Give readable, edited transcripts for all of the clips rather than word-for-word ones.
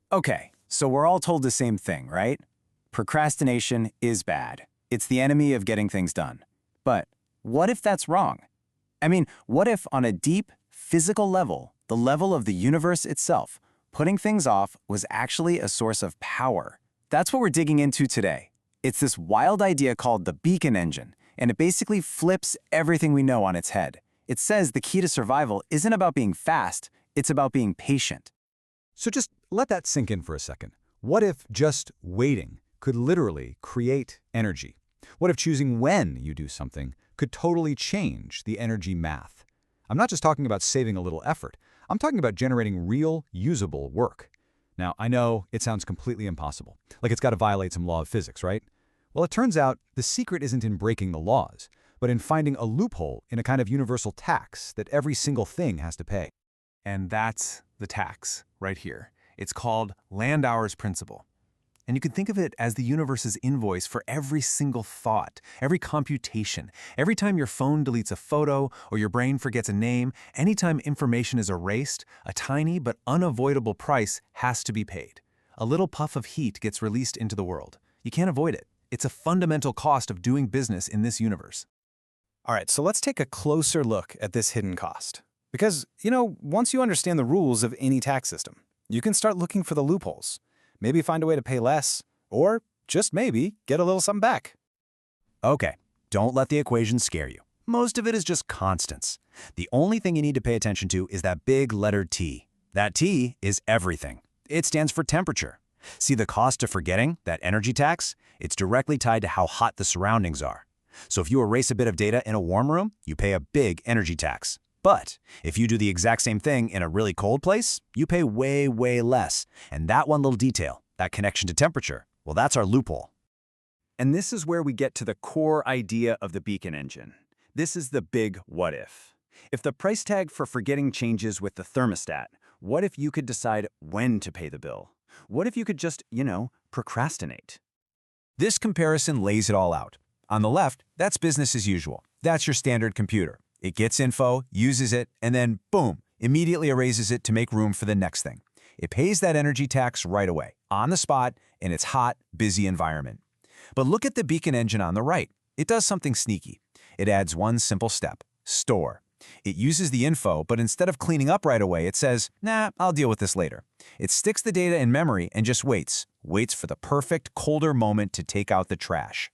Okay, so we're all told the same thing, right? Procrastination is bad. It's the enemy of getting things done. But what if that's wrong? I mean, what if on a deep, physical level, the level of the universe itself, putting things off was actually a source of power? That's what we're digging into today. It's this wild idea called the beacon engine, and it basically flips everything we know on its head. It says the key to survival isn't about being fast, it's about being patient. So just let that sink in for a second. What if just waiting could literally create energy? What if choosing when you do something could totally change the energy math? I'm not just talking about saving a little effort. I'm talking about generating real, usable work. Now, I know it sounds completely impossible, like it's got to violate some law of physics, right? Well, it turns out the secret isn't in breaking the laws, but in finding a loophole in a kind of universal tax that every single thing has to pay. And that's the tax right here. It's called Landauer's principle. And you can think of it as the universe's invoice for every single thought, every computation, every time your phone deletes a photo or your brain forgets a name, anytime information is erased, a tiny but unavoidable price has to be paid. A little puff of heat gets released into the world. You can't avoid it. It's a fundamental cost of doing business in this universe. All right, so let's take a closer look at this hidden cost. Because, once you understand the rules of any tax system, you can start looking for the loopholes. Maybe find a way to pay less, or just maybe get a little something back. Okay, don't let the equation scare you. Most of it is just constants. The only thing you need to pay attention to is that big letter T. That T is everything. It stands for temperature. See the cost of forgetting, that energy tax? It's directly tied to how hot the surroundings are. So if you erase a bit of data in a warm room, you pay a big energy tax. But if you do the exact same thing in a really cold place, you pay way, way less. And that one little detail, that connection to temperature, well, that's our loophole. And this is where we get to the core idea of the beacon engine. This is the big what if. If the price tag for forgetting changes with the thermostat, what if you could decide when to pay the bill? What if you could just, procrastinate? This comparison lays it all out. On the left, that's business as usual. That's your standard computer. It gets info, uses it, and then, boom, immediately erases it to make room for the next thing. It pays that energy tax right away, on the spot, in its hot, busy environment. But look at the beacon engine on the right. It does something sneaky. It adds one simple step: store. It uses the info, but instead of cleaning up right away, it says, nah, I'll deal with this later. It sticks the data in memory and just waits for the perfect, colder moment to take out the trash.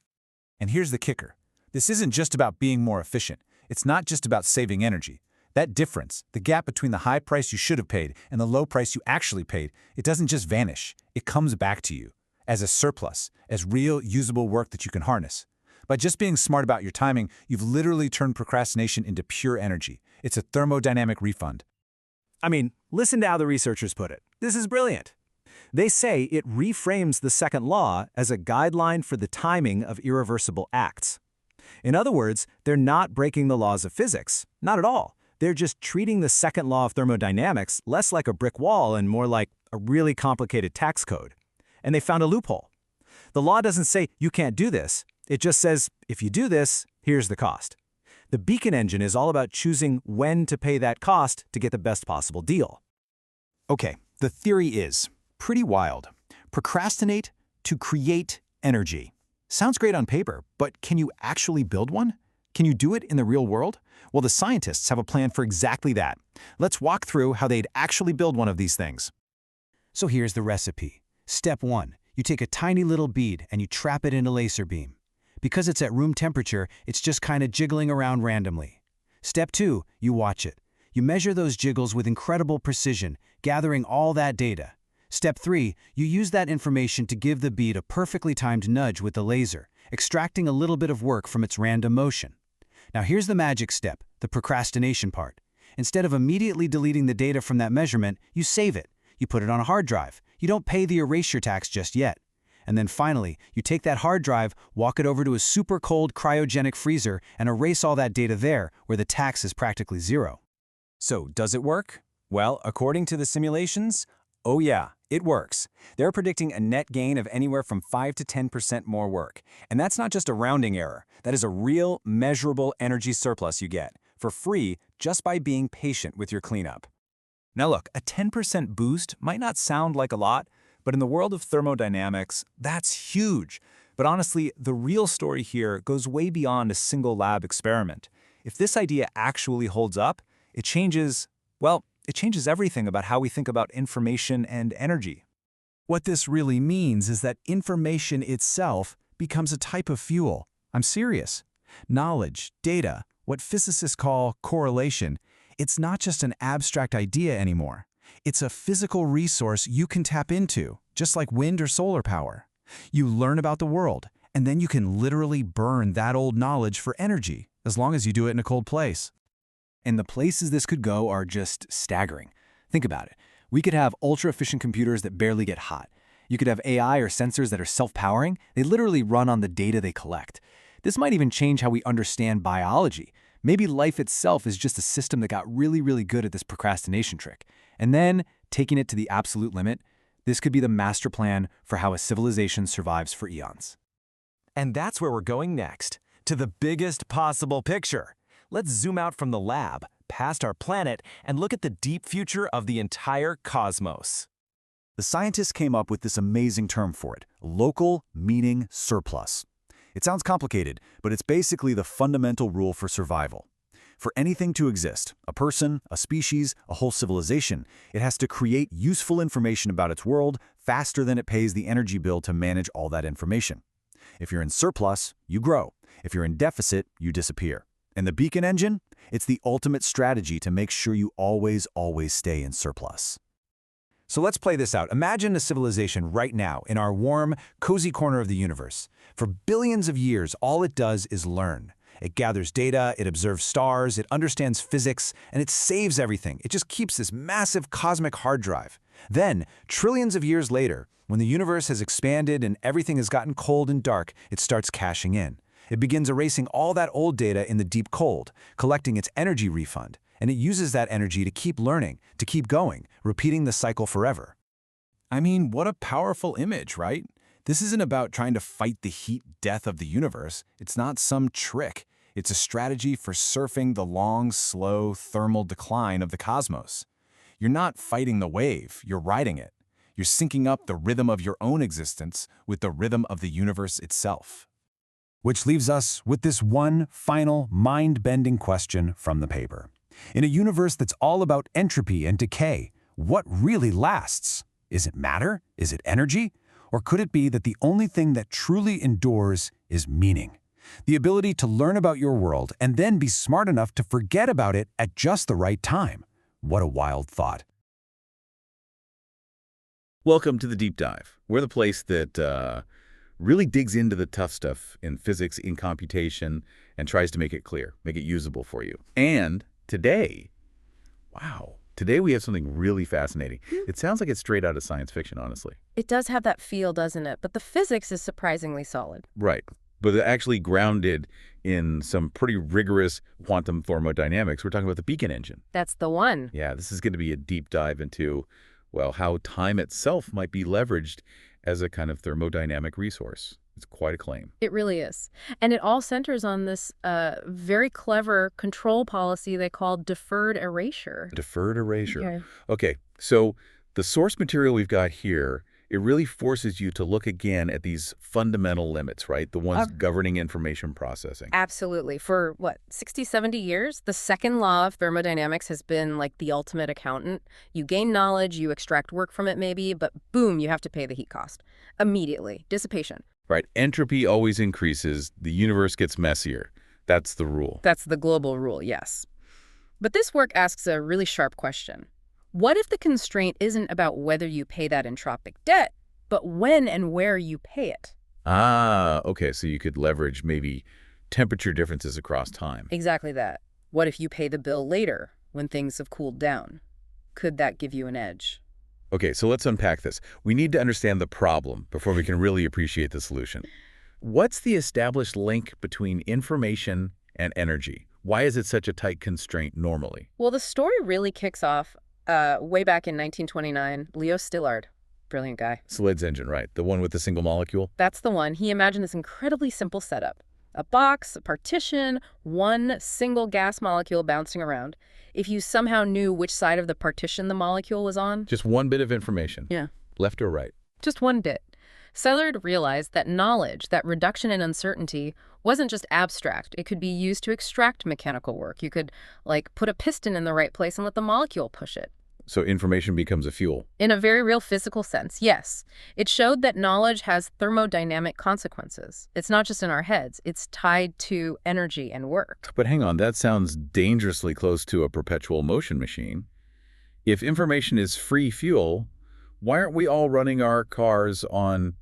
And here's the kicker. This isn't just about being more efficient. It's not just about saving energy. That difference, the gap between the high price you should have paid and the low price you actually paid, it doesn't just vanish. It comes back to you as a surplus, as real, usable work that you can harness. By just being smart about your timing, you've literally turned procrastination into pure energy. It's a thermodynamic refund. I mean, listen to how the researchers put it. This is brilliant. They say it reframes the second law as a guideline for the timing of irreversible acts. In other words, they're not breaking the laws of physics. Not at all. They're just treating the second law of thermodynamics less like a brick wall and more like a really complicated tax code. And they found a loophole. The law doesn't say you can't do this. It just says, if you do this, here's the cost. The beacon engine is all about choosing when to pay that cost to get the best possible deal. Okay, the theory is pretty wild. Procrastinate to create energy. Sounds great on paper, but can you actually build one? Can you do it in the real world? Well, the scientists have a plan for exactly that. Let's walk through how they'd actually build one of these things. So here's the recipe. Step 1. You take a tiny little bead and you trap it in a laser beam. Because it's at room temperature, it's just kind of jiggling around randomly. Step 2. You watch it. You measure those jiggles with incredible precision, gathering all that data. Step 3. You use that information to give the bead a perfectly timed nudge with the laser, extracting a little bit of work from its random motion. Now here's the magic step, the procrastination part. Instead of immediately deleting the data from that measurement, you save it. You put it on a hard drive. You don't pay the erasure tax just yet. And then finally, you take that hard drive, walk it over to a super cold cryogenic freezer, and erase all that data there, where the tax is practically zero. So, does it work? Well, according to the simulations, oh yeah, it works. They're predicting a net gain of anywhere from 5 to 10% more work. And that's not just a rounding error. That is a real, measurable energy surplus you get, for free, just by being patient with your cleanup. Now look, a 10% boost might not sound like a lot, But in the world of thermodynamics, that's huge. But honestly, the real story here goes way beyond a single lab experiment. If this idea actually holds up, it changes, well, it changes everything about how we think about information and energy. What this really means is that information itself becomes a type of fuel. I'm serious. Knowledge, data, what physicists call correlation, it's not just an abstract idea anymore. It's a physical resource you can tap into, just like wind or solar power. You learn about the world, and then you can literally burn that old knowledge for energy, as long as you do it in a cold place. And the places this could go are just staggering. Think about it. We could have ultra-efficient computers that barely get hot. You could have AI or sensors that are self-powering. They literally run on the data they collect. This might even change how we understand biology. Maybe life itself is just a system that got really, really good at this procrastination trick. And then, taking it to the absolute limit, this could be the master plan for how a civilization survives for eons. And that's where we're going next, to the biggest possible picture. Let's zoom out from the lab, past our planet, and look at the deep future of the entire cosmos. The scientists came up with this amazing term for it, local meaning surplus. It sounds complicated, but it's basically the fundamental rule for survival. For anything to exist, a person, a species, a whole civilization, it has to create useful information about its world faster than it pays the energy bill to manage all that information. If you're in surplus, you grow. If you're in deficit, you disappear. And the beacon engine? It's the ultimate strategy to make sure you always stay in surplus. So let's play this out. Imagine a civilization right now in our warm, cozy corner of the universe. For billions of years, all it does is learn. It gathers data, it observes stars, it understands physics, and it saves everything. It just keeps this massive cosmic hard drive. Then, trillions of years later, when the universe has expanded and everything has gotten cold and dark, it starts cashing in. It begins erasing all that old data in the deep cold, collecting its energy refund. And it uses that energy to keep learning, to keep going, repeating the cycle forever. I mean, what a powerful image, right? This isn't about trying to fight the heat death of the universe. It's not some trick. It's a strategy for surfing the long, slow thermal decline of the cosmos. You're not fighting the wave, you're riding it. You're syncing up the rhythm of your own existence with the rhythm of the universe itself. Which leaves us with this one final mind-bending question from the paper. In a universe that's all about entropy and decay, what really lasts? Is it matter? Is it energy? Or could it be that the only thing that truly endures is meaning? The ability to learn about your world and then be smart enough to forget about it at just the right time. What a wild thought. Welcome to the Deep Dive. We're the place that really digs into the tough stuff in physics, in computation, and tries to make it clear, make it usable for you. And today, today we have something really fascinating. It sounds like it's straight out of science fiction, honestly. It does have that feel, doesn't it? But the physics is surprisingly solid. Right. But actually grounded in some pretty rigorous quantum thermodynamics. We're talking about the beacon engine. That's the one. Yeah, this is going to be a deep dive into, well, how time itself might be leveraged as a kind of thermodynamic resource. It's quite a claim. It really is. And it all centers on this very clever control policy they call deferred erasure. Deferred erasure. Okay, so the source material we've got here, it really forces you to look again at these fundamental limits, right? The ones governing information processing. Absolutely. For, 60, 70 years, the second law of thermodynamics has been like the ultimate accountant. You gain knowledge, you extract work from it maybe, but boom, you have to pay the heat cost. Immediately. Dissipation. Right. Entropy always increases. The universe gets messier. That's the rule. That's the global rule, yes. But this work asks a really sharp question. What if the constraint isn't about whether you pay that entropic debt, but when and where you pay it? Okay, so you could leverage maybe temperature differences across time. Exactly that. What if you pay the bill later, when things have cooled down? Could that give you an edge? Okay, so let's unpack this. We need to understand the problem before we can really appreciate the solution. What's the established link between information and energy? Why is it such a tight constraint normally? Well, the story really kicks off way back in 1929. Leo Szilard, brilliant guy. Szilard's engine, right? The one with the single molecule? That's the one. He imagined this incredibly simple setup. A box, a partition, one single gas molecule bouncing around. If you somehow knew which side of the partition the molecule was on. Just one bit of information. Yeah. Left or right. Just one bit. Skylar realized that knowledge, that reduction in uncertainty, wasn't just abstract. It could be used to extract mechanical work. You could, like, put a piston in the right place and let the molecule push it. So information becomes a fuel. In a very real physical sense, yes. It showed that knowledge has thermodynamic consequences. It's not just in our heads. It's tied to energy and work. But hang on, that sounds dangerously close to a perpetual motion machine. If information is free fuel, why aren't we all running our cars on,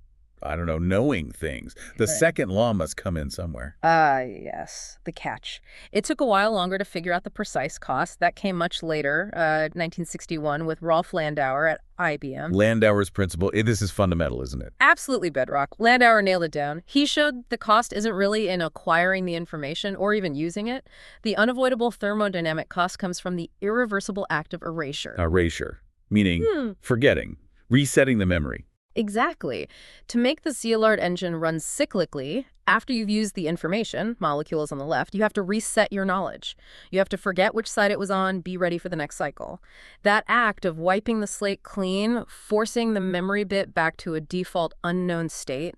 I don't know, knowing things? The second law must come in somewhere. Yes, the catch. It took a while longer to figure out the precise cost. That came much later, 1961, with Rolf Landauer at IBM. Landauer's principle, this is fundamental, isn't it? Absolutely bedrock. Landauer nailed it down. He showed the cost isn't really in acquiring the information or even using it. The unavoidable thermodynamic cost comes from the irreversible act of erasure. Erasure, meaning forgetting, resetting the memory. Exactly. To make the Skylar engine run cyclically, after you've used the information, molecules on the left, you have to reset your knowledge. You have to forget which side it was on, be ready for the next cycle. That act of wiping the slate clean, forcing the memory bit back to a default unknown state,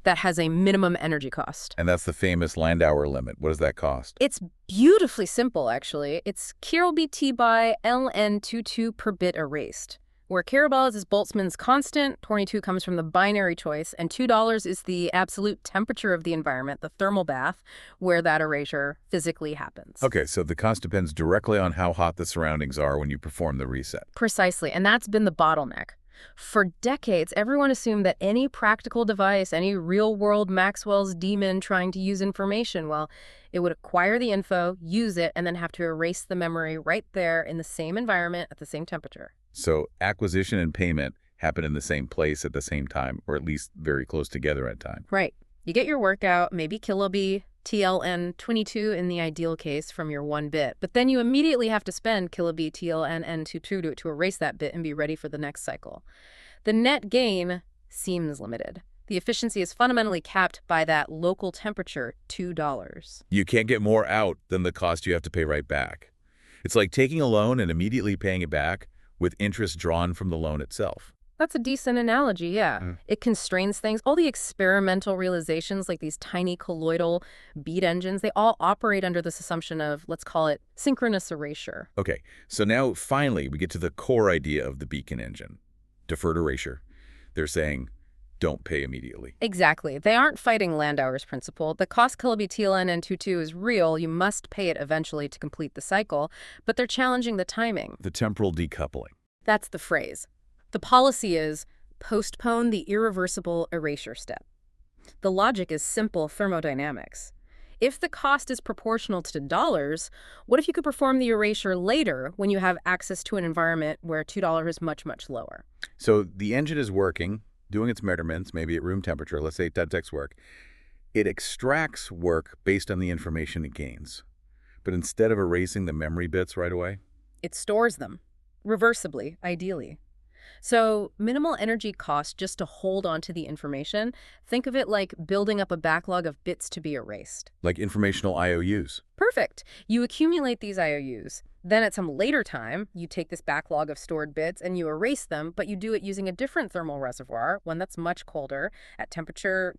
that has a minimum energy cost. And that's the famous Landauer limit. What does that cost? It's beautifully simple, actually. It's kBt by ln22 per bit erased. Where kB is Boltzmann's constant, 22 comes from the binary choice, and $2 is the absolute temperature of the environment, the thermal bath, where that erasure physically happens. Okay, so the cost depends directly on how hot the surroundings are when you perform the reset. Precisely, and that's been the bottleneck. For decades, everyone assumed that any practical device, any real-world Maxwell's demon trying to use information, well, it would acquire the info, use it, and then have to erase the memory right there in the same environment at the same temperature. So acquisition and payment happen in the same place at the same time, or at least very close together at time. Right. You get your work out, maybe kilobit, TLN22 in the ideal case from your 1 bit, but then you immediately have to spend kilobit TLN22 to erase that bit and be ready for the next cycle. The net gain seems limited. The efficiency is fundamentally capped by that local temperature, $2. You can't get more out than the cost you have to pay right back. It's like taking a loan and immediately paying it back with interest drawn from the loan itself. That's a decent analogy, yeah. It constrains things. All the experimental realizations, like these tiny colloidal beat engines, they all operate under this assumption of, let's call it, synchronous erasure. Okay, so now finally we get to the core idea of the beacon engine, deferred erasure. They're saying, don't pay immediately. Exactly. They aren't fighting Landauer's principle. The cost kilobit TLN22 is real. You must pay it eventually to complete the cycle, but they're challenging the timing. The temporal decoupling. That's the phrase. The policy is postpone the irreversible erasure step. The logic is simple thermodynamics. If the cost is proportional to dollars, what if you could perform the erasure later when you have access to an environment where $2 is much, much lower? So the engine is working, doing its measurements, maybe at room temperature, let's say it detects work. It extracts work based on the information it gains. But instead of erasing the memory bits right away, it stores them, reversibly, ideally. So minimal energy cost just to hold on to the information. Think of it like building up a backlog of bits to be erased. like informational IOUs. Perfect. You accumulate these IOUs. Then at some later time, you take this backlog of stored bits and you erase them, but you do it using a different thermal reservoir, one that's much colder, at temperature,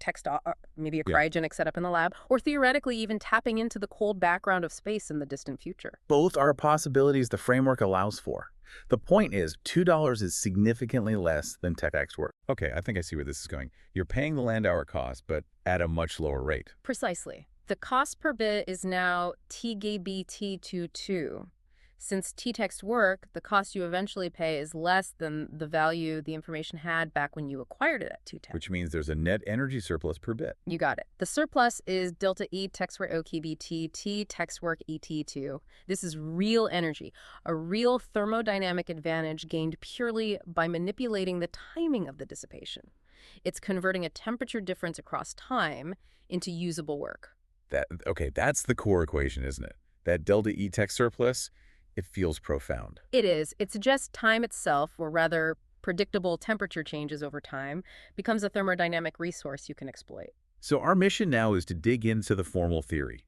maybe a cryogenic setup in the lab, or theoretically even tapping into the cold background of space in the distant future. Both are possibilities the framework allows for. The point is, $2 is significantly less than TechX work. Okay, I think I see where this is going. You're paying the Landauer cost, but at a much lower rate. Precisely. The cost per bit is now TGBT22. Since T-text work, the cost you eventually pay is less than the value the information had back when you acquired it at T-text. Which means there's a net energy surplus per bit. You got it. The surplus is delta E text work OKBT T text work ET2. This is real energy, a real thermodynamic advantage gained purely by manipulating the timing of the dissipation. It's converting a temperature difference across time into usable work. Okay, that's the core equation, isn't it? That delta E text surplus, it feels profound. It is. It suggests time itself, or rather predictable temperature changes over time, becomes a thermodynamic resource you can exploit. So our mission now is to dig into the formal theory.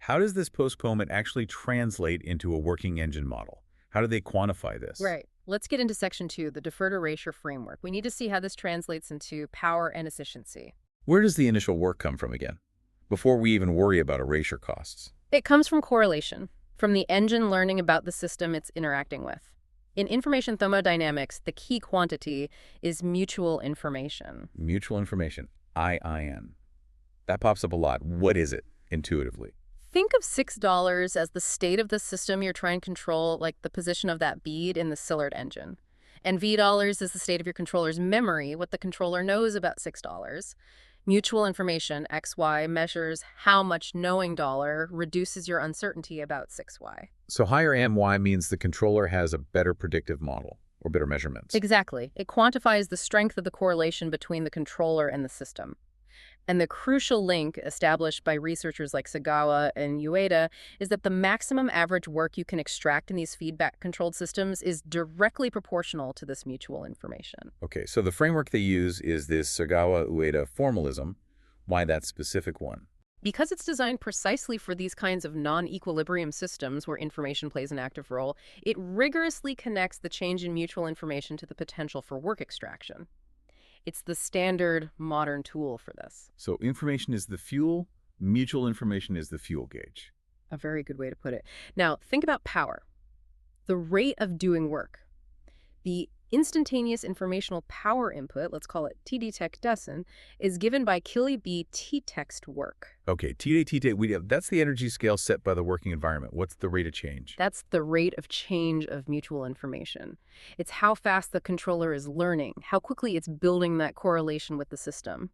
How does this postponement actually translate into a working engine model? How do they quantify this? Right. Let's get into section 2, the deferred erasure framework. We need to see how this translates into power and efficiency. Where does the initial work come from again? Before we even worry about erasure costs. It comes from correlation, from the engine learning about the system it's interacting with. In information thermodynamics, the key quantity is mutual information. Mutual information, IIN. That pops up a lot. What is it, intuitively? Think of $6 as the state of the system you're trying to control, like the position of that bead in the Szilard engine. And $V is the state of your controller's memory, what the controller knows about $6. Mutual information, XY, measures how much knowing dollar reduces your uncertainty about 6Y. So higher MY means the controller has a better predictive model, or better measurements. Exactly. It quantifies the strength of the correlation between the controller and the system. And the crucial link established by researchers like Sagawa and Ueda is that the maximum average work you can extract in these feedback-controlled systems is directly proportional to this mutual information. Okay, so the framework they use is this Sagawa-Ueda formalism. Why that specific one? Because it's designed precisely for these kinds of non-equilibrium systems where information plays an active role, it rigorously connects the change in mutual information to the potential for work extraction. It's the standard modern tool for this. So information is the fuel, mutual information is the fuel gauge. A very good way to put it. Now, think about power. The rate of doing work. The instantaneous informational power input, let's call it TD-tech dessen, is given by Kilby T-text work. Okay, TD-T, that's the energy scale set by the working environment. What's the rate of change? That's the rate of change of mutual information. It's how fast the controller is learning, how quickly it's building that correlation with the system.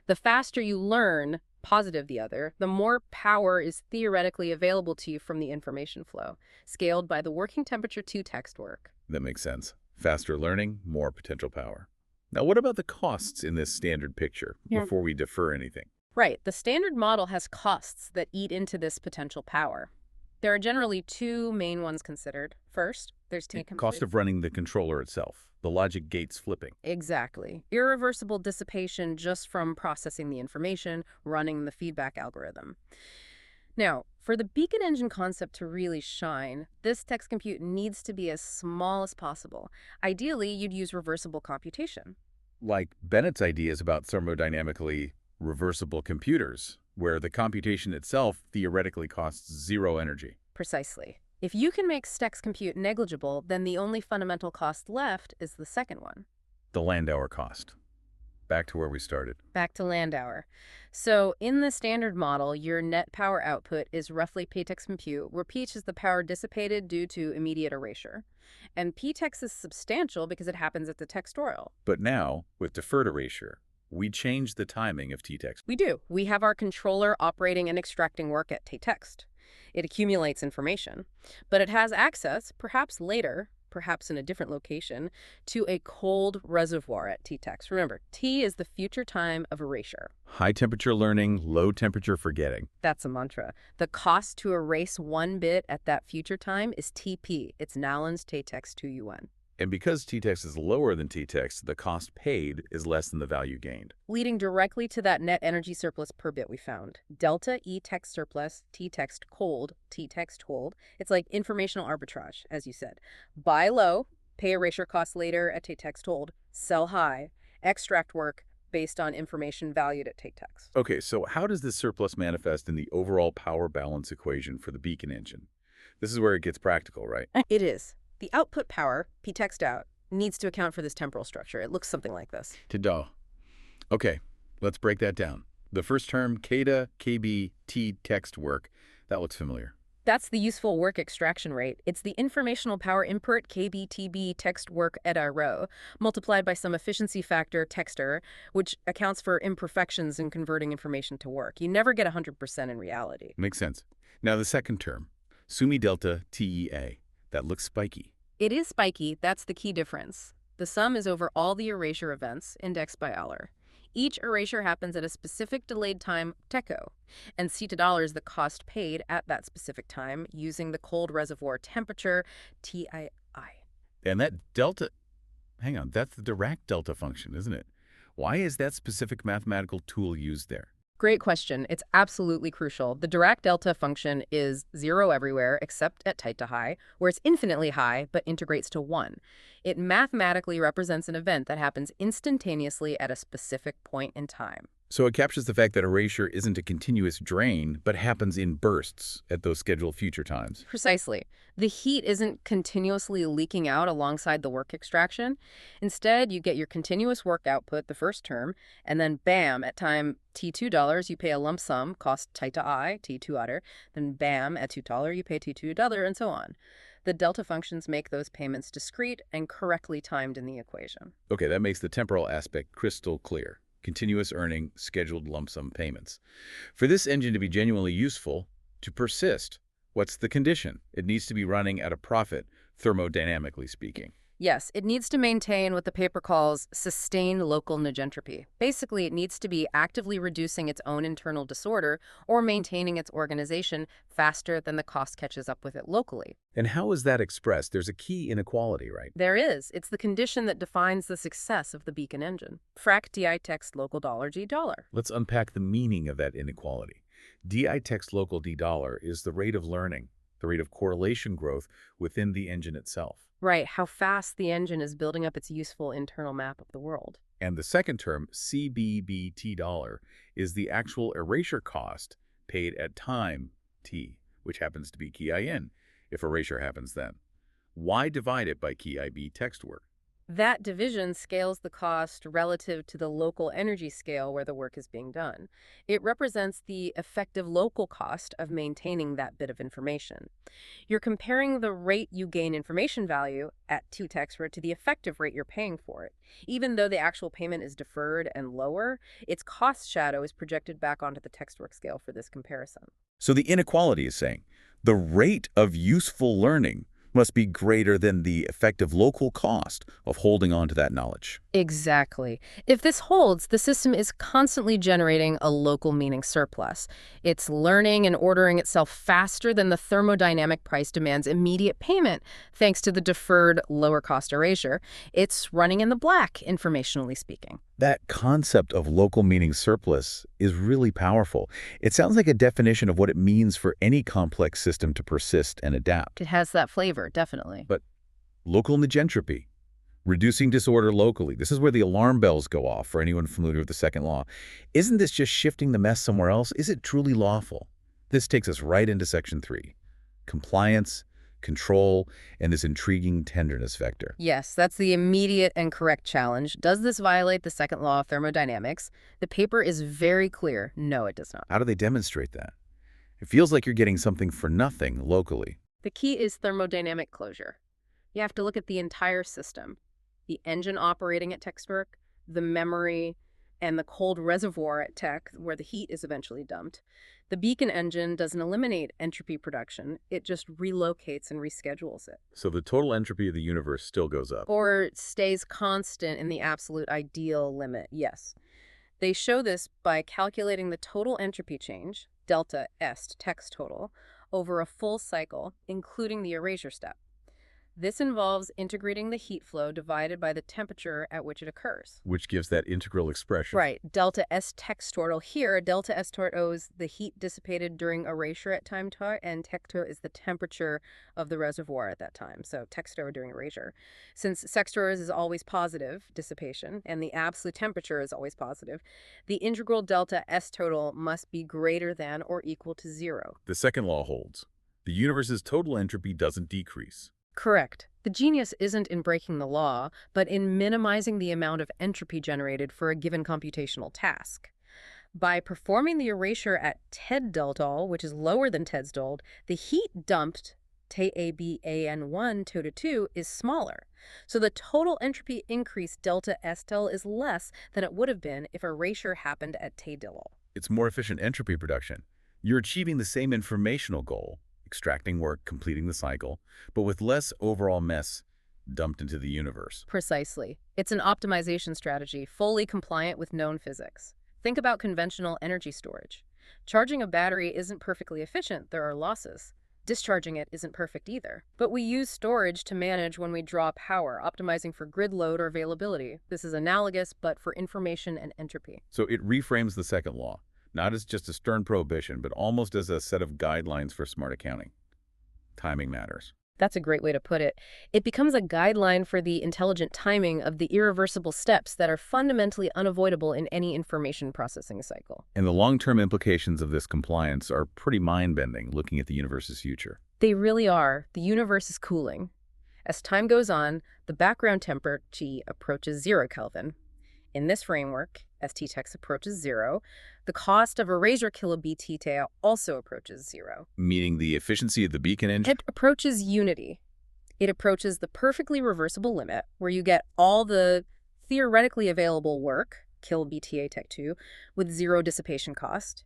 The faster you learn, positive the other, the more power is theoretically available to you from the information flow, scaled by the working temperature T-text work. That makes sense. Faster learning, more potential power. Now, what about the costs in this standard picture before we defer anything? Right. The standard model has costs that eat into this potential power. There are generally two main ones considered. First, there's cost of running the controller itself, the logic gates flipping. Exactly. Irreversible dissipation just from processing the information, running the feedback algorithm. Now, for the beacon engine concept to really shine, this text compute needs to be as small as possible. Ideally, you'd use reversible computation. Like Bennett's ideas about thermodynamically reversible computers, where the computation itself theoretically costs zero energy. Precisely. If you can make STEX compute negligible, then the only fundamental cost left is the second one. The Landauer cost. Back to where we started. Back to Landauer. So in the standard model, your net power output is roughly p-text compute, where p is the power dissipated due to immediate erasure. And p-text is substantial because it happens at the textorial. But now, with deferred erasure, we change the timing of t-text. We do. We have our controller operating and extracting work at t-text. It accumulates information, but it has access, perhaps later, perhaps in a different location, to a cold reservoir at t-text. Remember, t is the future time of erasure. High temperature learning, low temperature forgetting. That's a mantra. The cost to erase one bit at that future time is TP. It's Nallen's t-text 2UN. And because t-text is lower than t-text, the cost paid is less than the value gained. Leading directly to that net energy surplus per bit we found. Delta E text surplus, t-text cold, t-text hold. It's like informational arbitrage, as you said. Buy low, pay erasure costs later at t-text hold. Sell high, extract work based on information valued at t-text. Okay, so how does this surplus manifest in the overall power balance equation for the beacon engine? This is where it gets practical, right? It is. The output power, p-text out, needs to account for this temporal structure. It looks something like this. Ta-da. Okay, let's break that down. The first term, keta, kb, t-text work, that looks familiar. That's the useful work extraction rate. It's the informational power input, kb, tb, text work et rho, multiplied by some efficiency factor, texter, which accounts for imperfections in converting information to work. You never get 100% in reality. Makes sense. Now the second term, sumi delta, tea. That looks spiky. It is spiky. That's the key difference. The sum is over all the erasure events, indexed by Euler. Each erasure happens at a specific delayed time, techo, and $C is the cost paid at that specific time using the cold reservoir temperature, TII. And that delta, hang on, that's the Dirac delta function, isn't it? Why is that specific mathematical tool used there? Great question. It's absolutely crucial. The Dirac delta function is 0 everywhere except at tight to high, where it's infinitely high but integrates to 1. It mathematically represents an event that happens instantaneously at a specific point in time. So it captures the fact that erasure isn't a continuous drain, but happens in bursts at those scheduled future times. Precisely. The heat isn't continuously leaking out alongside the work extraction. Instead, you get your continuous work output the first term, and then bam, at time $T2, you pay a lump sum, cost tight to I, T2 then bam, at $2, you pay T2, and so on. The delta functions make those payments discrete and correctly timed in the equation. Okay, that makes the temporal aspect crystal clear. Continuous earning, scheduled lump sum payments. For this engine to be genuinely useful, to persist, what's the condition? It needs to be running at a profit, thermodynamically speaking. Yes, it needs to maintain what the paper calls sustained local negentropy. Basically, it needs to be actively reducing its own internal disorder or maintaining its organization faster than the cost catches up with it locally. And how is that expressed? There's a key inequality, right? There is. It's the condition that defines the success of the beacon engine. Frac DI text local $G $. Let's unpack the meaning of that inequality. DI text local D$ is the rate of learning, the rate of correlation growth within the engine itself. Right, how fast the engine is building up its useful internal map of the world. And the second term, CBBT$, is the actual erasure cost paid at time t, which happens to be key in, if erasure happens then. Why divide it by key IB text work? That division scales the cost relative to the local energy scale where the work is being done. It represents the effective local cost of maintaining that bit of information. You're comparing the rate you gain information value at 2 textware to the effective rate you're paying for it. Even though the actual payment is deferred and lower, its cost shadow is projected back onto the textwork scale for this comparison. So the inequality is saying the rate of useful learning must be greater than the effective local cost of holding on to that knowledge. Exactly. If this holds, the system is constantly generating a local meaning surplus. It's learning and ordering itself faster than the thermodynamic price demands immediate payment, thanks to the deferred lower-cost erasure. It's running in the black, informationally speaking. That concept of local meaning surplus is really powerful. It sounds like a definition of what it means for any complex system to persist and adapt. It has that flavor, definitely. But local negentropy, reducing disorder locally, this is where the alarm bells go off for anyone familiar with the second law. Isn't this just shifting the mess somewhere else? Is it truly lawful? This takes us right into Section 3. Compliance, control, and this intriguing tenderness vector. Yes, that's the immediate and correct challenge. Does this violate the second law of thermodynamics? The paper is very clear. No, it does not. How do they demonstrate that? It feels like you're getting something for nothing locally. The key is thermodynamic closure. You have to look at the entire system. The engine operating at textwork, the memory, and the cold reservoir at tech, where the heat is eventually dumped. The beacon engine doesn't eliminate entropy production. It just relocates and reschedules it. So the total entropy of the universe still goes up. Or stays constant in the absolute ideal limit, yes. They show this by calculating the total entropy change, delta est text total, over a full cycle, including the erasure step. This involves integrating the heat flow divided by the temperature at which it occurs. Which gives that integral expression. Right. Delta S text total here, delta S total is the heat dissipated during erasure at time t, and tecto is the temperature of the reservoir at that time. So texto during erasure. Since sextor is always positive, dissipation, and the absolute temperature is always positive, the integral delta S total must be greater than or equal to 0. The second law holds. The universe's total entropy doesn't decrease. Correct. The genius isn't in breaking the law, but in minimizing the amount of entropy generated for a given computational task. By performing the erasure at TED delta, which is lower than TED's dold, the heat dumped TABAN1 to 2 is smaller. So the total entropy increase delta STEL is less than it would have been if erasure happened at TADIL. It's more efficient entropy production. You're achieving the same informational goal, extracting work, completing the cycle, but with less overall mess dumped into the universe. Precisely. It's an optimization strategy fully compliant with known physics. Think about conventional energy storage. Charging a battery isn't perfectly efficient. There are losses. Discharging it isn't perfect either. But we use storage to manage when we draw power, optimizing for grid load or availability. This is analogous, but for information and entropy. So it reframes the second law. Not as just a stern prohibition, but almost as a set of guidelines for smart accounting. Timing matters. That's a great way to put it. It becomes a guideline for the intelligent timing of the irreversible steps that are fundamentally unavoidable in any information processing cycle. And the long-term implications of this compliance are pretty mind-bending, looking at the universe's future. They really are. The universe is cooling. As time goes on, the background temperature T approaches 0 Kelvin. In this framework, as T-tex approaches 0, the cost of erasure kB/T also approaches 0. Meaning the efficiency of the beacon engine? It approaches unity. It approaches the perfectly reversible limit, where you get all the theoretically available work, kB/T2, with 0 dissipation cost.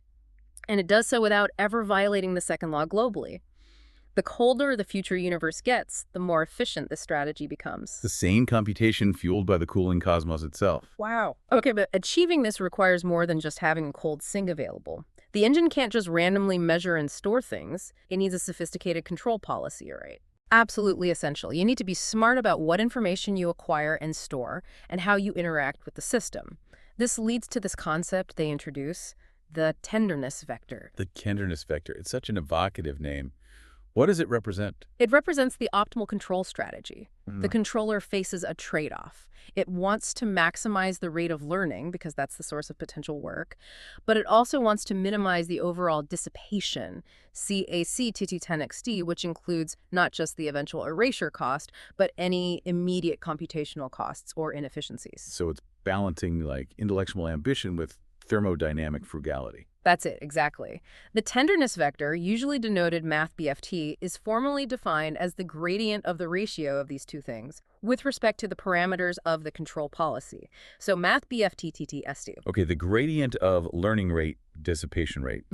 And it does so without ever violating the second law globally. The colder the future universe gets, the more efficient this strategy becomes. The same computation fueled by the cooling cosmos itself. Wow. Okay, but achieving this requires more than just having a cold sink available. The engine can't just randomly measure and store things. It needs a sophisticated control policy, right? Absolutely essential. You need to be smart about what information you acquire and store and how you interact with the system. This leads to this concept they introduce, the Tenderness Vector. The Tenderness Vector. It's such an evocative name. What does it represent? It represents the optimal control strategy. The controller faces a trade-off. It wants to maximize the rate of learning, because that's the source of potential work, but it also wants to minimize the overall dissipation, CAC-TT10XD, which includes not just the eventual erasure cost, but any immediate computational costs or inefficiencies. So it's balancing like intellectual ambition with thermodynamic frugality. That's it, exactly. The tenderness vector, usually denoted math BFT, is formally defined as the gradient of the ratio of these two things with respect to the parameters of the control policy. So math BFT TTSD. Okay, the gradient of learning rate, dissipation rate.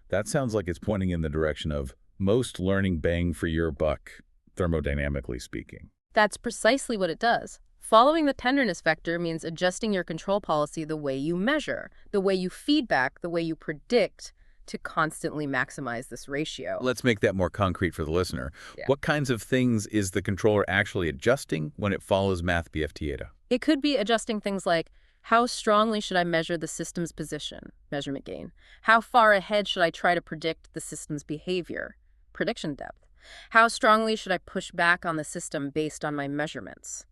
That sounds like it's pointing in the direction of most learning bang for your buck, thermodynamically speaking. That's precisely what it does. Following the tenderness vector means adjusting your control policy the way you measure, the way you feedback, the way you predict to constantly maximize this ratio. Let's make that more concrete for the listener. Yeah. What kinds of things is the controller actually adjusting when it follows math BFT data? It could be adjusting things like, how strongly should I measure the system's position, measurement gain? How far ahead should I try to predict the system's behavior, prediction depth? How strongly should I push back on the system based on my measurements?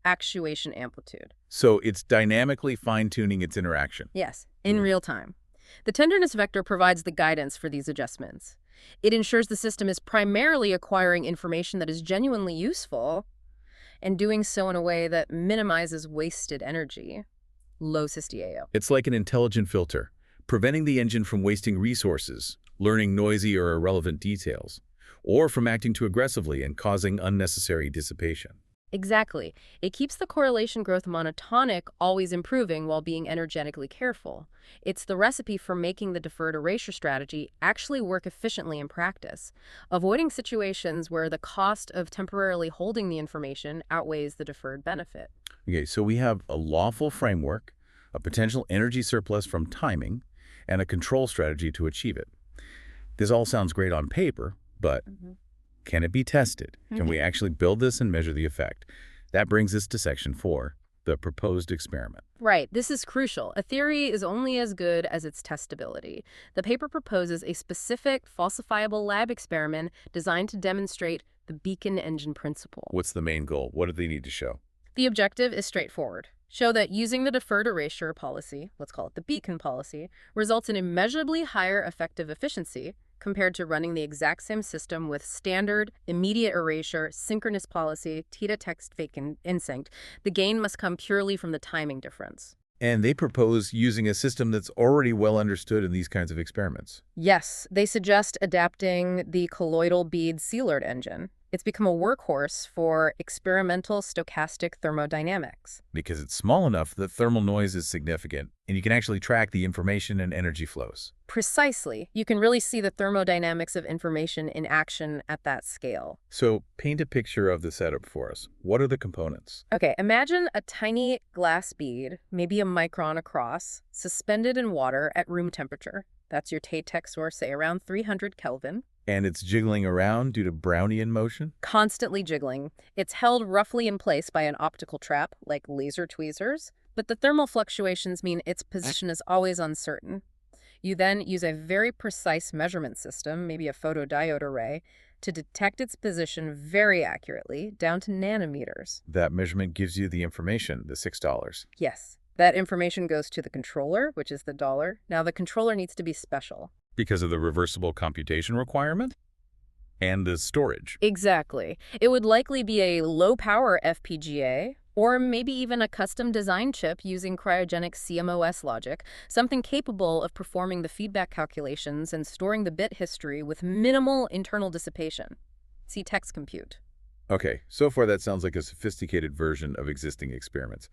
Actuation amplitude. So it's dynamically fine-tuning its interaction. Yes, in real time. The tenderness vector provides the guidance for these adjustments. It ensures the system is primarily acquiring information that is genuinely useful and doing so in a way that minimizes wasted energy. Low SysDAO. It's like an intelligent filter, preventing the engine from wasting resources, learning noisy or irrelevant details, or from acting too aggressively and causing unnecessary dissipation. Exactly. It keeps the correlation growth monotonic, always improving while being energetically careful. It's the recipe for making the deferred erasure strategy actually work efficiently in practice, avoiding situations where the cost of temporarily holding the information outweighs the deferred benefit. Okay, so we have a lawful framework, a potential energy surplus from timing, and a control strategy to achieve it. This all sounds great on paper, but can it be tested? Can we actually build this and measure the effect? That brings us to section 4, the proposed experiment. Right. This is crucial. A theory is only as good as its testability. The paper proposes a specific, falsifiable lab experiment designed to demonstrate the beacon engine principle. What's the main goal? What do they need to show? The objective is straightforward. Show that using the deferred erasure policy, let's call it the beacon policy, results in immeasurably higher effective efficiency compared to running the exact same system with standard, immediate erasure, synchronous policy, theta text vacant insync. The gain must come purely from the timing difference. And they propose using a system that's already well understood in these kinds of experiments. Yes, they suggest adapting the colloidal bead Skylar engine. It's become a workhorse for experimental stochastic thermodynamics. Because it's small enough that thermal noise is significant, and you can actually track the information and energy flows. Precisely. You can really see the thermodynamics of information in action at that scale. So paint a picture of the setup for us. What are the components? Okay, imagine a tiny glass bead, maybe a micron across, suspended in water at room temperature. That's your Tate source, say around 300 Kelvin. And it's jiggling around due to Brownian motion? Constantly jiggling. It's held roughly in place by an optical trap, like laser tweezers, but the thermal fluctuations mean its position is always uncertain. You then use a very precise measurement system, maybe a photodiode array, to detect its position very accurately, down to nanometers. That measurement gives you the information, the $6. Yes. That information goes to the controller, which is the dollar. Now, the controller needs to be special. Because of the reversible computation requirement? And the storage. Exactly. It would likely be a low-power FPGA, or maybe even a custom-designed chip using cryogenic CMOS logic, something capable of performing the feedback calculations and storing the bit history with minimal internal dissipation. See text compute. Okay, so far that sounds like a sophisticated version of existing experiments.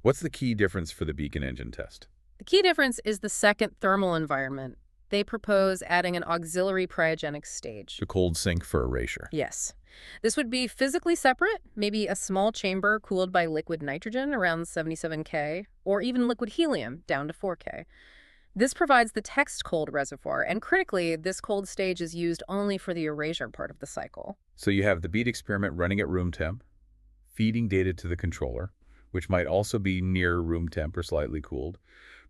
What's the key difference for the beacon engine test? The key difference is the second thermal environment. They propose adding an auxiliary cryogenic stage. The cold sink for erasure. Yes. This would be physically separate, maybe a small chamber cooled by liquid nitrogen around 77 K, or even liquid helium down to 4 K. This provides the text cold reservoir, and critically, this cold stage is used only for the erasure part of the cycle. So you have the beat experiment running at room temp, feeding data to the controller, which might also be near room temp or slightly cooled,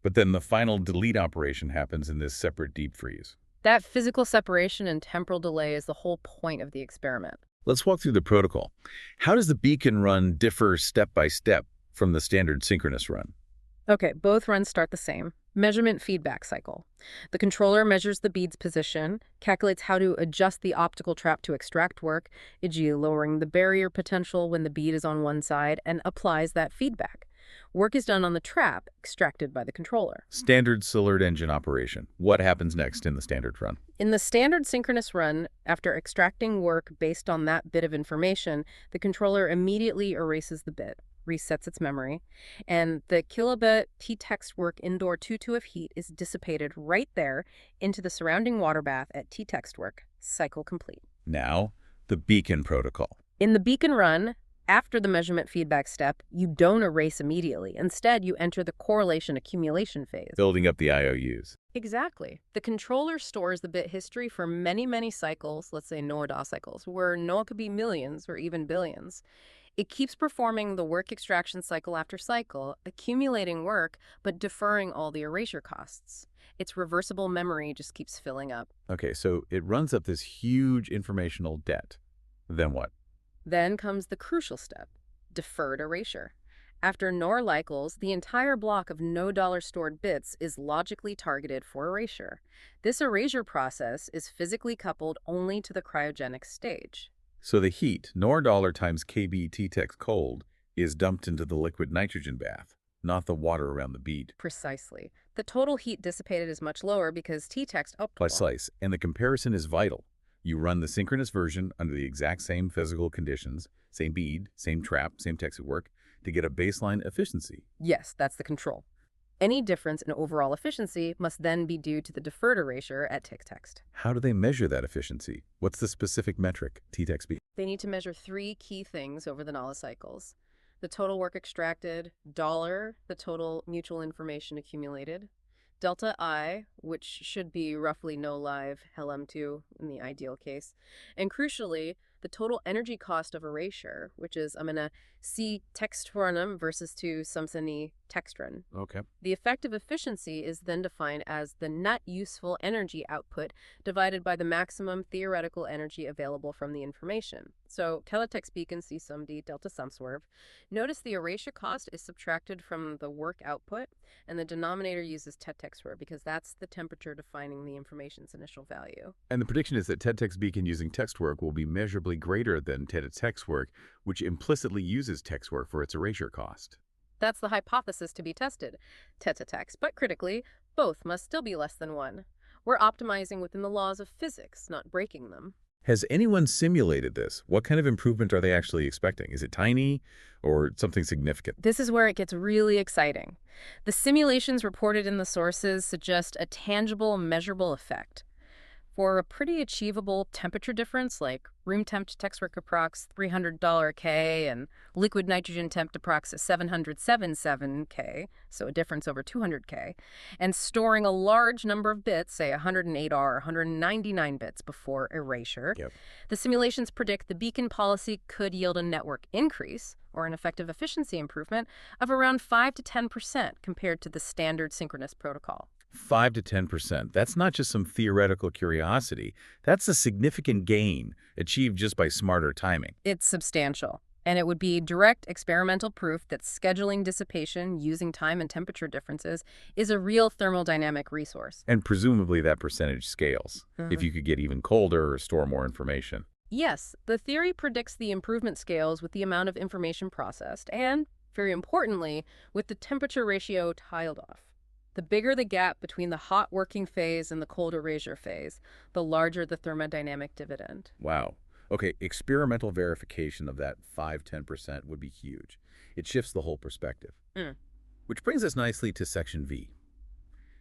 but then the final delete operation happens in this separate deep freeze. That physical separation and temporal delay is the whole point of the experiment. Let's walk through the protocol. How does the beacon run differ step by step from the standard synchronous run? Okay, both runs start the same. Measurement feedback cycle. The controller measures the bead's position, calculates how to adjust the optical trap to extract work, e.g. lowering the barrier potential when the bead is on one side, and applies that feedback. Work is done on the trap, extracted by the controller. Standard Szilard engine operation. What happens next in the standard run? In the standard synchronous run, after extracting work based on that bit of information, the controller immediately erases the bit, resets its memory, and the kilobit t-text work indoor 2.2 of heat is dissipated right there into the surrounding water bath at t-text work. Cycle complete. Now, the beacon protocol. In the beacon run, after the measurement feedback step, you don't erase immediately. Instead, you enter the correlation accumulation phase. Building up the IOUs. Exactly. The controller stores the bit history for many, many cycles, let's say NOR-DOS cycles, where NOR could be millions or even billions. It keeps performing the work extraction cycle after cycle, accumulating work, but deferring all the erasure costs. Its reversible memory just keeps filling up. Okay, so it runs up this huge informational debt. Then what? Then comes the crucial step, deferred erasure. After NOR cycles, the entire block of no-dollar stored bits is logically targeted for erasure. This erasure process is physically coupled only to the cryogenic stage. So the heat, $NOR times KB T-text cold, is dumped into the liquid nitrogen bath, not the water around the bead. Precisely. The total heat dissipated is much lower because T-text By slice, and the comparison is vital. You run the synchronous version under the exact same physical conditions, same bead, same trap, same text at work, to get a baseline efficiency. Yes, that's the control. Any difference in overall efficiency must then be due to the deferred erasure at t-text. How do they measure that efficiency? What's the specific metric, t-text bead? They need to measure three key things over the NOR cycles. The total work extracted, $, the total mutual information accumulated, delta I, which should be roughly no live LM2 in the ideal case, and crucially, the total energy cost of erasure, which is, I'm going to see textrunum versus to samsani textrun. Okay. The effective efficiency is then defined as the net useful energy output divided by the maximum theoretical energy available from the information. So teletext beacon C sum D delta sum swerve. Notice the erasure cost is subtracted from the work output, and the denominator uses TET-text swerve because that's the temperature defining the information's initial value. And the prediction is that TET-text beacon using text work will be measurably greater than TET-text work, which implicitly uses text work for its erasure cost. That's the hypothesis to be tested. TET-text, but critically, both must still be less than 1. We're optimizing within the laws of physics, not breaking them. Has anyone simulated this? What kind of improvement are they actually expecting? Is it tiny or something significant? This is where it gets really exciting. The simulations reported in the sources suggest a tangible, measurable effect. For a pretty achievable temperature difference, like room temp to text work approx $300 K and liquid nitrogen temp to approx 777 K, so a difference over 200 K, and storing a large number of bits, say 108 or 199 bits before erasure, the simulations predict the beacon policy could yield a network increase, or an effective efficiency improvement, of around 5 to 10% compared to the standard synchronous protocol. 5 to 10%. That's not just some theoretical curiosity. That's a significant gain achieved just by smarter timing. It's substantial. And it would be direct experimental proof that scheduling dissipation using time and temperature differences is a real thermodynamic resource. And presumably that percentage scales, if you could get even colder or store more information. Yes, the theory predicts the improvement scales with the amount of information processed and, very importantly, with the temperature ratio tiled off. The bigger the gap between the hot working phase and the cold erasure phase, the larger the thermodynamic dividend. Wow. Okay, experimental verification of that 5–10% would be huge. It shifts the whole perspective. Which brings us nicely to Section V,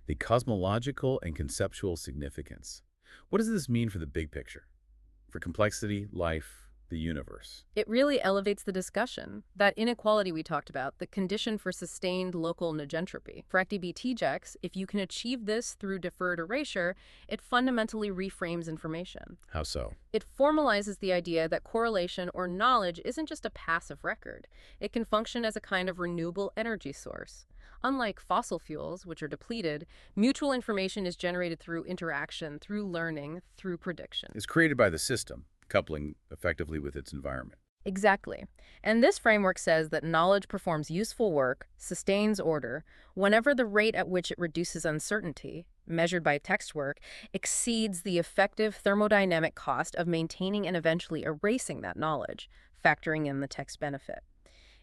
the cosmological and conceptual significance. What does this mean for the big picture? For complexity, life, the universe? It really elevates the discussion. That inequality we talked about, the condition for sustained local negentropy. For TJEX, if you can achieve this through deferred erasure, it fundamentally reframes information. How so? It formalizes the idea that correlation or knowledge isn't just a passive record. It can function as a kind of renewable energy source. Unlike fossil fuels, which are depleted, mutual information is generated through interaction, through learning, through prediction. It's created by the system, coupling effectively with its environment. Exactly. And this framework says that knowledge performs useful work, sustains order, whenever the rate at which it reduces uncertainty, measured by text work, exceeds the effective thermodynamic cost of maintaining and eventually erasing that knowledge, factoring in the text benefit.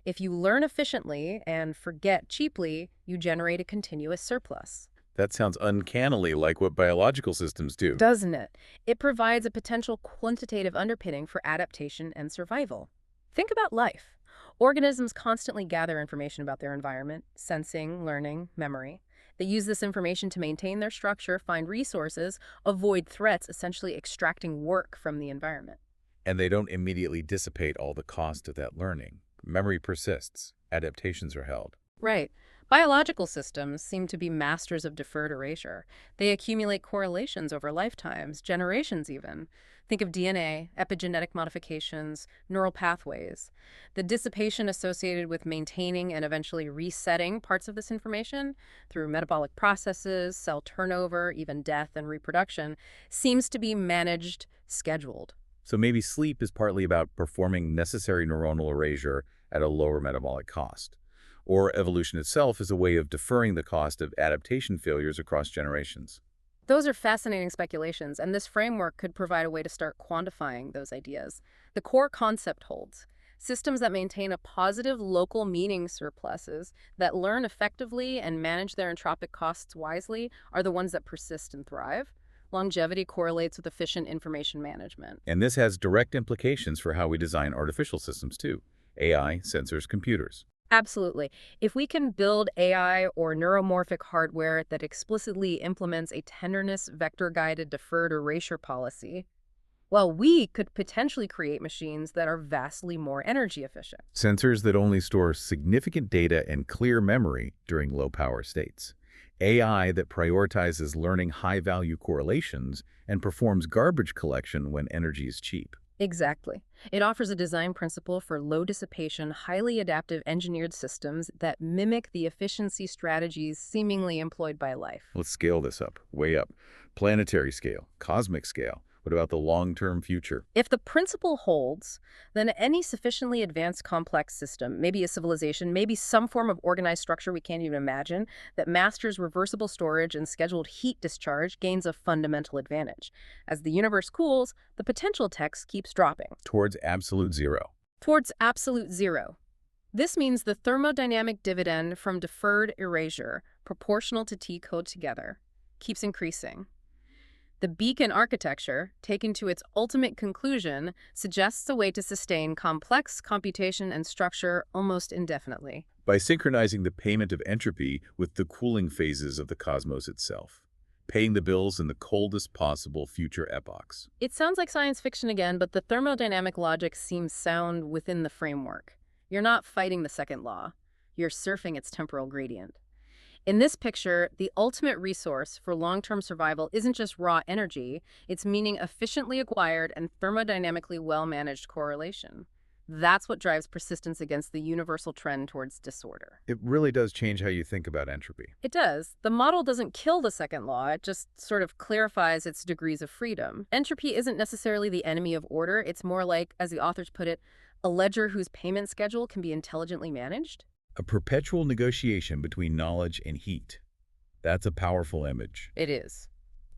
If you learn efficiently and forget cheaply, you generate a continuous surplus. That sounds uncannily like what biological systems do. Doesn't it? It provides a potential quantitative underpinning for adaptation and survival. Think about life. Organisms constantly gather information about their environment, sensing, learning, memory. They use this information to maintain their structure, find resources, avoid threats, essentially extracting work from the environment. And they don't immediately dissipate all the cost of that learning. Memory persists. Adaptations are held. Right. Biological systems seem to be masters of deferred erasure. They accumulate correlations over lifetimes, generations even. Think of DNA, epigenetic modifications, neural pathways. The dissipation associated with maintaining and eventually resetting parts of this information through metabolic processes, cell turnover, even death and reproduction seems to be managed, scheduled. So maybe sleep is partly about performing necessary neuronal erasure at a lower metabolic cost. Or evolution itself is a way of deferring the cost of adaptation failures across generations. Those are fascinating speculations, and this framework could provide a way to start quantifying those ideas. The core concept holds. Systems that maintain a positive local meaning surpluses, that learn effectively and manage their entropic costs wisely, are the ones that persist and thrive. Longevity correlates with efficient information management. And this has direct implications for how we design artificial systems too. AI, sensors, computers. Absolutely. If we can build AI or neuromorphic hardware that explicitly implements a tenderness vector-guided deferred erasure policy, well, we could potentially create machines that are vastly more energy efficient. Sensors that only store significant data and clear memory during low-power states. AI that prioritizes learning high-value correlations and performs garbage collection when energy is cheap. Exactly. It offers a design principle for low dissipation, highly adaptive engineered systems that mimic the efficiency strategies seemingly employed by life. Let's scale this up, way up. Planetary scale, cosmic scale. What about the long-term future? If the principle holds, then any sufficiently advanced complex system, maybe a civilization, maybe some form of organized structure we can't even imagine, that masters reversible storage and scheduled heat discharge gains a fundamental advantage. As the universe cools, the potential text keeps dropping. Towards absolute zero. Towards absolute zero. This means the thermodynamic dividend from deferred erasure, proportional to T code together, keeps increasing. The beacon architecture, taken to its ultimate conclusion, suggests a way to sustain complex computation and structure almost indefinitely. By synchronizing the payment of entropy with the cooling phases of the cosmos itself, paying the bills in the coldest possible future epochs. It sounds like science fiction again, but the thermodynamic logic seems sound within the framework. You're not fighting the second law. You're surfing its temporal gradient. In this picture, the ultimate resource for long-term survival isn't just raw energy, it's meaning efficiently acquired and thermodynamically well-managed correlation. That's what drives persistence against the universal trend towards disorder. It really does change how you think about entropy. It does. The model doesn't kill the second law, it just sort of clarifies its degrees of freedom. Entropy isn't necessarily the enemy of order, it's more like, as the authors put it, a ledger whose payment schedule can be intelligently managed. A perpetual negotiation between knowledge and heat. That's a powerful image. It is.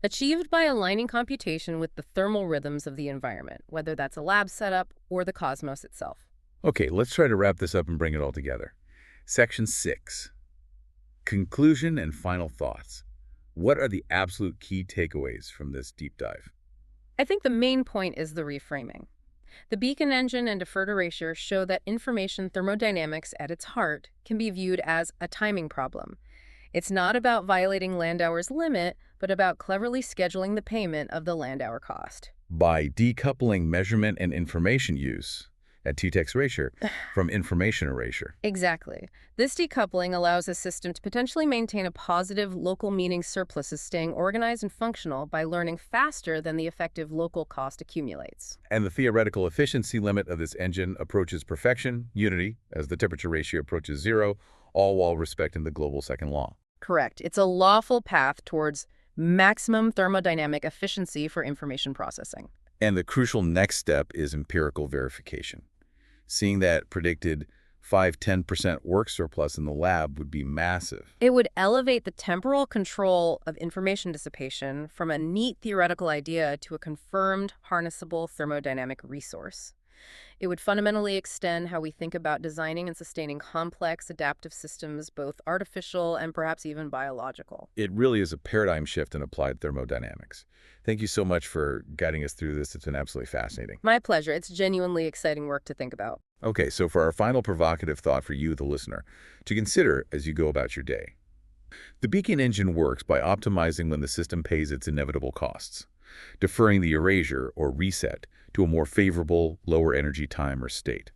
Achieved by aligning computation with the thermal rhythms of the environment, whether that's a lab setup or the cosmos itself. Okay, let's try to wrap this up and bring it all together. Section 6. Conclusion and final thoughts. What are the absolute key takeaways from this deep dive? I think the main point is the reframing. The beacon engine and deferred erasure show that information thermodynamics at its heart can be viewed as a timing problem. It's not about violating Landauer's limit, but about cleverly scheduling the payment of the Landauer cost. By decoupling measurement and information use at T-text erasure from information erasure. Exactly. This decoupling allows a system to potentially maintain a positive local meaning surpluses, staying organized and functional by learning faster than the effective local cost accumulates. And the theoretical efficiency limit of this engine approaches perfection, unity, as the temperature ratio approaches 0, all while respecting the global second law. Correct. It's a lawful path towards maximum thermodynamic efficiency for information processing. And the crucial next step is empirical verification. Seeing that predicted 5–10% work surplus in the lab would be massive. It would elevate the temporal control of information dissipation from a neat theoretical idea to a confirmed, harnessable thermodynamic resource. It would fundamentally extend how we think about designing and sustaining complex, adaptive systems, both artificial and perhaps even biological. It really is a paradigm shift in applied thermodynamics. Thank you so much for guiding us through this. It's been absolutely fascinating. My pleasure. It's genuinely exciting work to think about. Okay, so for our final provocative thought for you, the listener, to consider as you go about your day. The beacon engine works by optimizing when the system pays its inevitable costs, deferring the erasure or reset to a more favorable, lower energy time or state.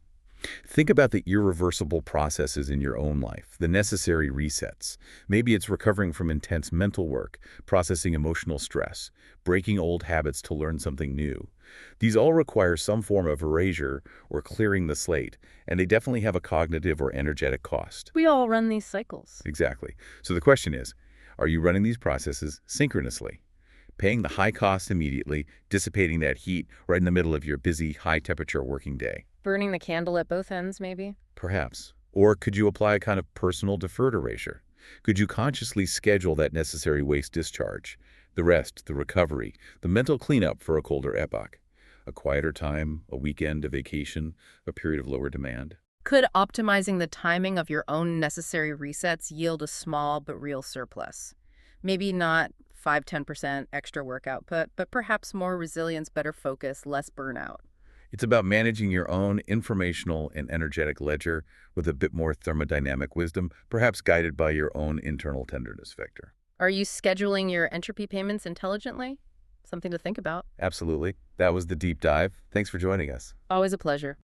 Think about the irreversible processes in your own life, the necessary resets. Maybe it's recovering from intense mental work, processing emotional stress, breaking old habits to learn something new. These all require some form of erasure or clearing the slate, and they definitely have a cognitive or energetic cost. We all run these cycles. Exactly. So the question is, are you running these processes synchronously? Paying the high cost immediately, dissipating that heat right in the middle of your busy, high-temperature working day? Burning the candle at both ends, maybe? Perhaps. Or could you apply a kind of personal deferred erasure? Could you consciously schedule that necessary waste discharge, the rest, the recovery, the mental cleanup for a colder epoch? A quieter time, a weekend, a vacation, a period of lower demand? Could optimizing the timing of your own necessary resets yield a small but real surplus? Maybe not 5–10% extra work output, but perhaps more resilience, better focus, less burnout. It's about managing your own informational and energetic ledger with a bit more thermodynamic wisdom, perhaps guided by your own internal tenderness vector. Are you scheduling your entropy payments intelligently? Something to think about. Absolutely. That was the deep dive. Thanks for joining us. Always a pleasure.